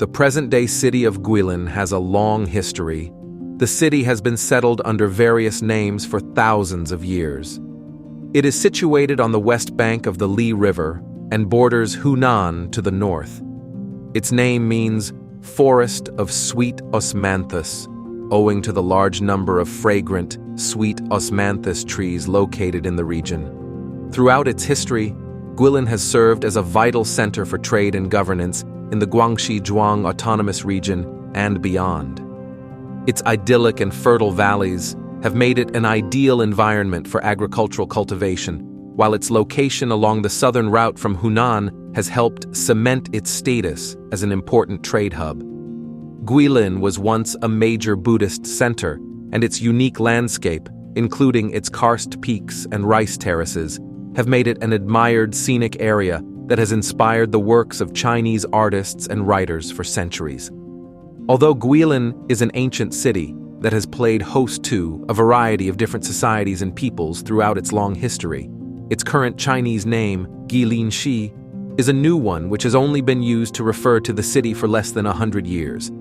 The present-day city of Guilin has a long history. The city has been settled under various names for thousands of years. It is situated on the west bank of the Li River and borders Hunan to the north. Its name means forest of sweet osmanthus, owing to the large number of fragrant, sweet osmanthus trees located in the region. Throughout its history, Guilin has served as a vital center for trade and governance in the Guangxi Zhuang Autonomous Region and beyond. Its idyllic and fertile valleys have made it an ideal environment for agricultural cultivation, while its location along the southern route from Hunan has helped cement its status as an important trade hub. Guilin was once a major Buddhist center, and its unique landscape, including its karst peaks and rice terraces, have made it an admired scenic area that has inspired the works of Chinese artists and writers for centuries. Although Guilin is an ancient city that has played host to a variety of different societies and peoples throughout its long history, its current Chinese name, Guìlínshì, is a new one which has only been used to refer to the city for less than 100 years.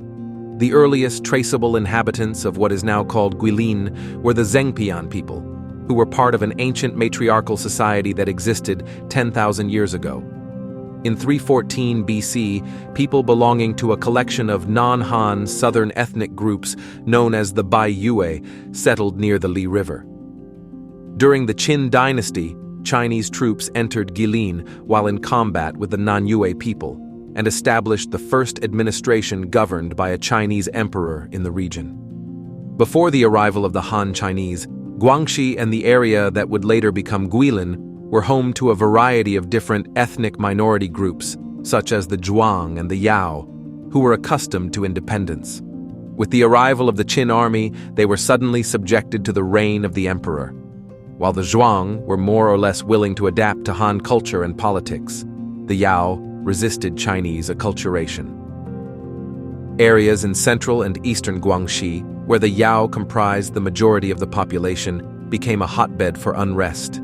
The earliest traceable inhabitants of what is now called Guilin were the Zhengpian people, who were part of an ancient matriarchal society that existed 10,000 years ago. In 314 BC, people belonging to a collection of non-Han southern ethnic groups known as the Bai Yue settled near the Li River. During the Qin dynasty, Chinese troops entered Guilin while in combat with the Non-Yue people and established the first administration governed by a Chinese emperor in the region. Before the arrival of the Han Chinese, Guangxi and the area that would later become Guilin were home to a variety of different ethnic minority groups, such as the Zhuang and the Yao, who were accustomed to independence. With the arrival of the Qin army, they were suddenly subjected to the reign of the emperor. While the Zhuang were more or less willing to adapt to Han culture and politics, the Yao resisted Chinese acculturation. Areas in central and eastern Guangxi, where the Yao comprised the majority of the population, became a hotbed for unrest.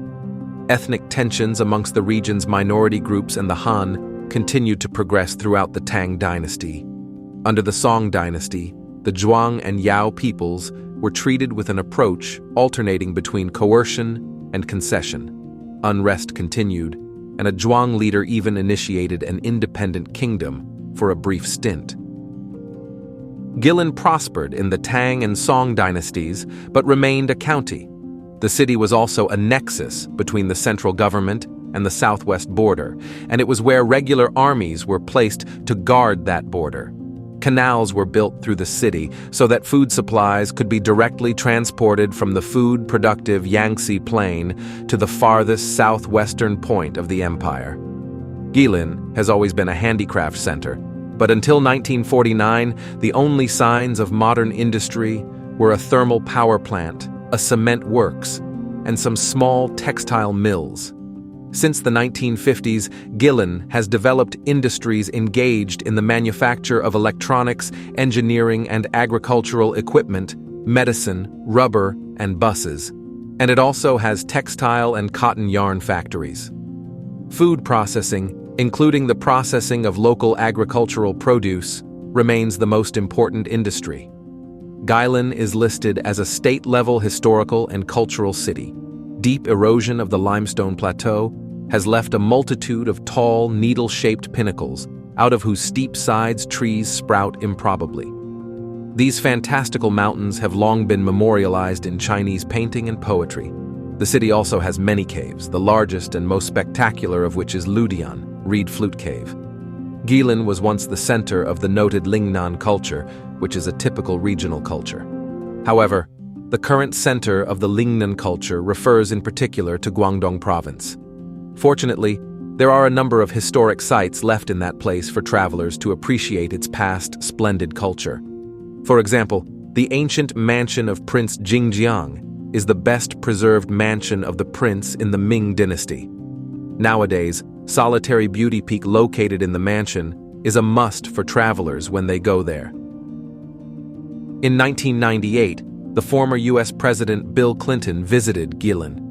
Ethnic tensions amongst the region's minority groups and the Han continued to progress throughout the Tang dynasty. Under the Song dynasty, the Zhuang and Yao peoples were treated with an approach alternating between coercion and concession. Unrest continued, and a Zhuang leader even initiated an independent kingdom for a brief stint. Guilin prospered in the Tang and Song dynasties, but remained a county. The city was also a nexus between the central government and the southwest border, and it was where regular armies were placed to guard that border. Canals were built through the city so that food supplies could be directly transported from the food-productive Yangtze Plain to the farthest southwestern point of the empire. Guilin has always been a handicraft center, but until 1949, the only signs of modern industry were a thermal power plant, a cement works, and some small textile mills. Since the 1950s, Guilin has developed industries engaged in the manufacture of electronics, engineering, and agricultural equipment, medicine, rubber, and buses. And it also has textile and cotton yarn factories. Food processing, including the processing of local agricultural produce, remains the most important industry. Guilin is listed as a state-level historical and cultural city. Deep erosion of the limestone plateau has left a multitude of tall, needle-shaped pinnacles, out of whose steep sides trees sprout improbably. These fantastical mountains have long been memorialized in Chinese painting and poetry. The city also has many caves, the largest and most spectacular of which is Ludian, Reed Flute Cave. Guilin was once the center of the noted Lingnan culture, which is a typical regional culture. However, the current center of the Lingnan culture refers in particular to Guangdong province. Fortunately, there are a number of historic sites left in that place for travelers to appreciate its past splendid culture. For example, the ancient mansion of Prince Jingjiang is the best preserved mansion of the prince in the Ming dynasty. Nowadays, solitary beauty peak located in the mansion is a must for travelers when they go there. In 1998, the former U.S. President Bill Clinton visited Guilin.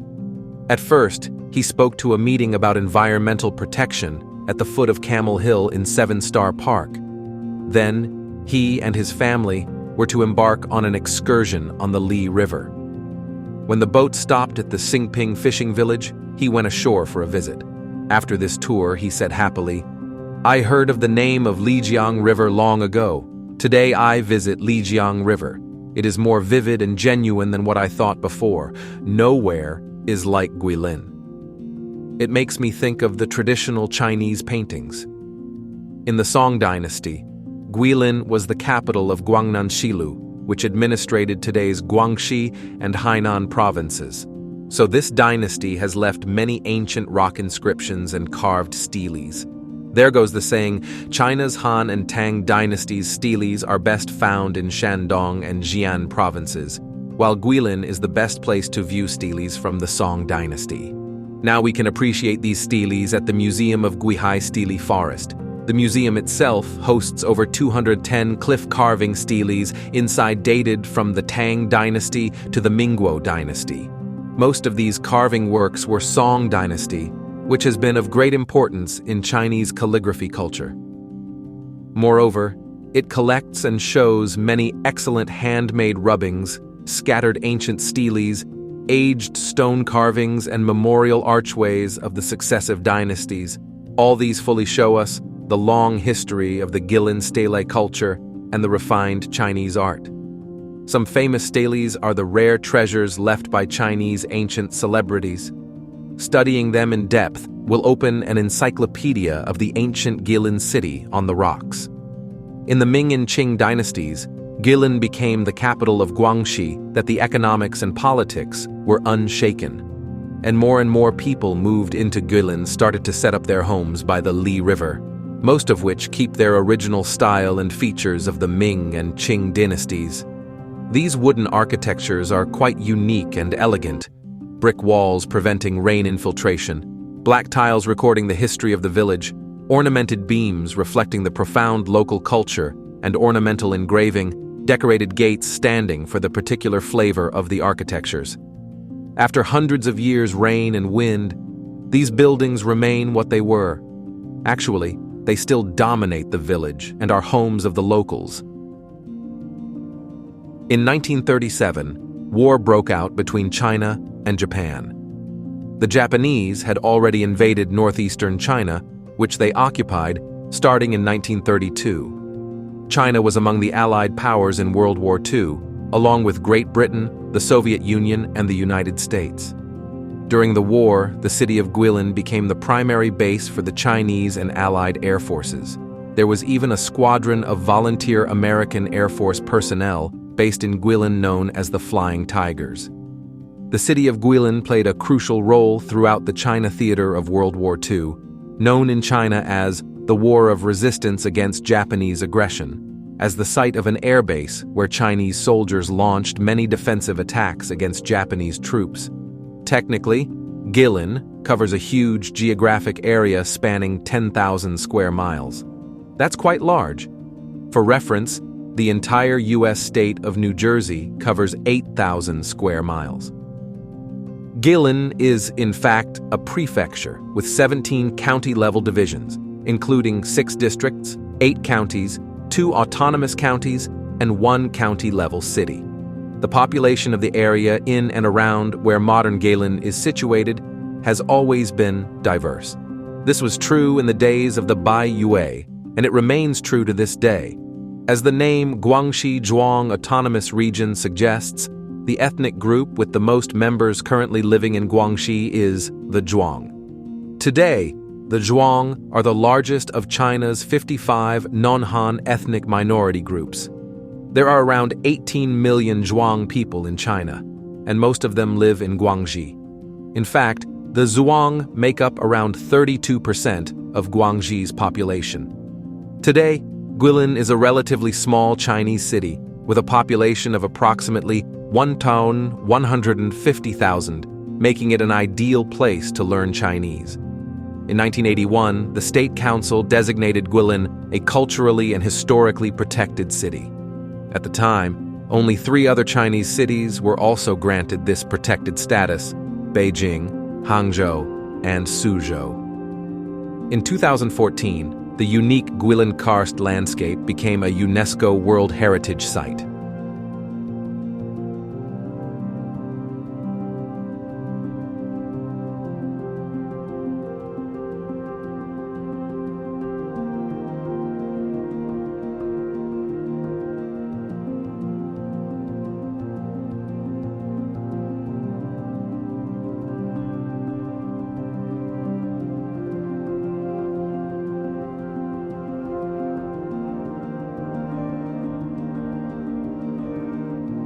At first, he spoke to a meeting about environmental protection at the foot of Camel Hill in Seven Star Park. Then, he and his family were to embark on an excursion on the Li River. When the boat stopped at the Xingping fishing village, he went ashore for a visit. After this tour, he said happily, "I heard of the name of Lijiang River long ago. Today I visit Lijiang River. It is more vivid and genuine than what I thought before. Nowhere is like Guilin." It makes me think of the traditional Chinese paintings. In the Song dynasty, Guilin was the capital of Guangxi, which administrated today's Guangxi and Hunan provinces. So this dynasty has left many ancient rock inscriptions and carved steles. There goes the saying, China's Han and Tang dynasties' steles are best found in Shandong and Jian provinces, while Guilin is the best place to view steles from the Song dynasty. Now we can appreciate these steles at the Museum of Guihai Stele Forest. The museum itself hosts over 210 cliff carving steles inside dated from the Tang dynasty to the Mingguo dynasty. Most of these carving works were Song dynasty, which has been of great importance in Chinese calligraphy culture. Moreover, it collects and shows many excellent handmade rubbings, scattered ancient steles, aged stone carvings, and memorial archways of the successive dynasties. All these fully show us the long history of the Guilin stele culture and the refined Chinese art. Some famous steles are the rare treasures left by Chinese ancient celebrities. Studying them in depth will open an encyclopedia of the ancient Guilin city on the rocks. In the Ming and Qing dynasties, Guilin became the capital of Guangxi, that the economics and politics were unshaken. And more people moved into Guilin started to set up their homes by the Li River, most of which keep their original style and features of the Ming and Qing dynasties. These wooden architectures are quite unique and elegant. Brick walls preventing rain infiltration, black tiles recording the history of the village, ornamented beams reflecting the profound local culture, and ornamental engraving, decorated gates standing for the particular flavor of the architectures. After hundreds of years' rain and wind, these buildings remain what they were. Actually, they still dominate the village and are homes of the locals. In 1937, war broke out between China and Japan. The Japanese had already invaded northeastern China, which they occupied starting in 1932. China was among the Allied powers in World War II, along with Great Britain, the Soviet Union, and the United States. During the war, the city of Guilin became the primary base for the Chinese and Allied air forces. There was even a squadron of volunteer American Air Force personnel based in Guilin known as the Flying Tigers. The city of Guilin played a crucial role throughout the China theater of World War II, known in China as the War of Resistance against Japanese aggression, as the site of an airbase where Chinese soldiers launched many defensive attacks against Japanese troops. Technically, Guilin covers a huge geographic area spanning 10,000 square miles. That's quite large. For reference, the entire U.S. state of New Jersey covers 8,000 square miles. Guilin is, in fact, a prefecture with 17 county-level divisions, including 6 districts, 8 counties, 2 autonomous counties, and 1 county-level city. The population of the area in and around where modern Guilin is situated has always been diverse. This was true in the days of the Bai Yue, and it remains true to this day. As the name Guangxi Zhuang Autonomous Region suggests, the ethnic group with the most members currently living in Guangxi is the Zhuang. Today, the Zhuang are the largest of China's 55 non-Han ethnic minority groups. There are around 18 million Zhuang people in China, and most of them live in Guangxi. In fact, the Zhuang make up around 32% of Guangxi's population. Today, Guilin is a relatively small Chinese city with a population of approximately 1,150,000, making it an ideal place to learn Chinese. In 1981, the State Council designated Guilin a culturally and historically protected city. At the time, only 3 other Chinese cities were also granted this protected status: Beijing, Hangzhou, and Suzhou. In 2014, the unique Guilin karst landscape became a UNESCO World Heritage Site.